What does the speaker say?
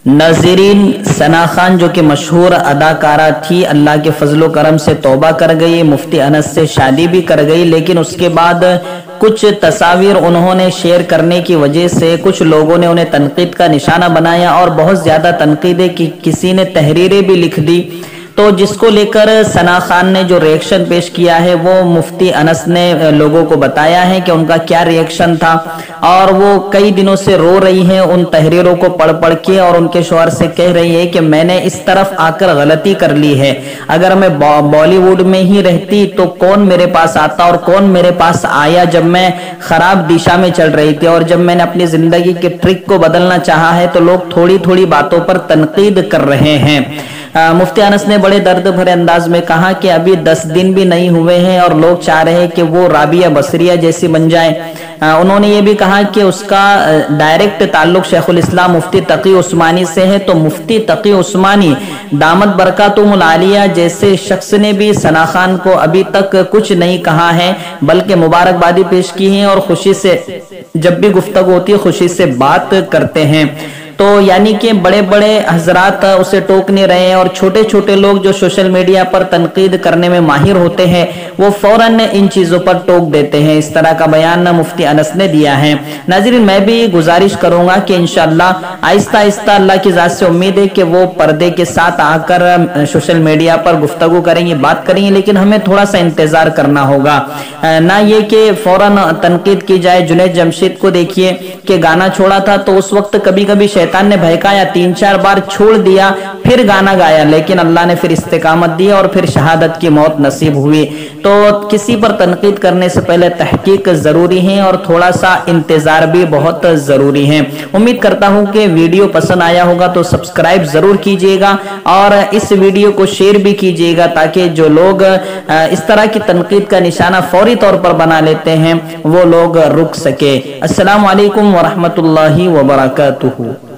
ناظرین، ثنا خان جو کہ مشہور اداکارہ تھی، اللہ کے فضل و کرم سے توبہ کر گئی، مفتی انس سے شادی بھی کر گئی، لیکن اس کے بعد کچھ تصاویر انہوں نے شیئر کرنے کی وجہ سے کچھ لوگوں نے انہیں تنقید کا نشانہ بنایا اور بہت زیادہ تنقیدیں کی، کسی نے تحریریں بھی لکھ دی۔ تو جس کو لے کر ثنا خان نے جو ریئیکشن پیش کیا ہے وہ مفتی انس نے لوگوں کو بتایا ہے کہ ان کا کیا ریئیکشن تھا، اور وہ کئی دنوں سے رو رہی ہیں ان تحریروں کو پڑھ پڑھ کے، اور ان کے شوہر سے کہہ رہی ہے کہ میں نے اس طرف آ کر غلطی کر لی ہے، اگر میں بالی ووڈ میں ہی رہتی تو کون میرے پاس آتا اور کون میرے پاس آیا جب میں خراب دشا میں چل رہی تھی، اور جب میں نے اپنی زندگی کے ٹرک کو بدلنا چاہا ہے تو لوگ تھوڑی تھوڑی باتوں پر تنقید کر رہے ہیں۔ مفتی انس نے بڑے درد بھرے انداز میں کہا کہ ابھی 10 دن بھی نہیں ہوئے ہیں اور لوگ چاہ رہے ہیں کہ وہ رابعہ بصریہ جیسی بن جائے۔ انہوں نے یہ بھی کہا کہ اس کا ڈائریکٹ تعلق شیخ الاسلام مفتی تقی عثمانی سے ہے، تو مفتی تقی عثمانی دامت برکاتہم العالیہ جیسے شخص نے بھی ثنا خان کو ابھی تک کچھ نہیں کہا ہے، بلکہ مبارکبادی پیش کی ہیں، اور خوشی سے جب بھی گفتگو ہوتی ہے خوشی سے بات کرتے ہیں۔ تو یعنی کہ بڑے بڑے حضرات اسے ٹوک نہیں رہے ہیں، اور چھوٹے چھوٹے لوگ جو سوشل میڈیا پر تنقید کرنے میں ماہر ہوتے ہیں وہ فوراً ان چیزوں پر ٹوک دیتے ہیں۔ اس طرح کا بیان مفتی انس نے دیا ہے۔ ناظرین، میں بھی گزارش کروں گا کہ انشاءاللہ آہستہ آہستہ اللہ کی ذات سے امید ہے کہ وہ پردے کے ساتھ آ کر سوشل میڈیا پر گفتگو کریں گے، بات کریں گے، لیکن ہمیں تھوڑا سا انتظار کرنا ہوگا، نہ یہ کہ فوراً تنقید کی جائے۔ جنید جمشید کو دیکھیے کہ گانا چھوڑا تھا تو اس وقت کبھی کبھی شیطان نے بہکایا، 3-4 بار چھوڑ دیا، پھر گانا گایا، لیکن اللہ نے پھر استقامت دی اور پھر شہادت کی موت نصیب ہوئی۔ تو کسی پر تنقید کرنے سے پہلے تحقیق ضروری ہے اور تھوڑا سا انتظار بھی بہت ضروری ہے۔ امید کرتا ہوں کہ ویڈیو پسند آیا ہوگا تو سبسکرائب ضرور کیجئے گا، اور اس ویڈیو کو شیئر بھی کیجئے گا تاکہ جو لوگ اس طرح کی تنقید کا نشانہ فوری طور پر بنا لیتے ہیں وہ لوگ رک سکے۔ السلام علیکم ورحمۃ اللہ وبرکاتہ۔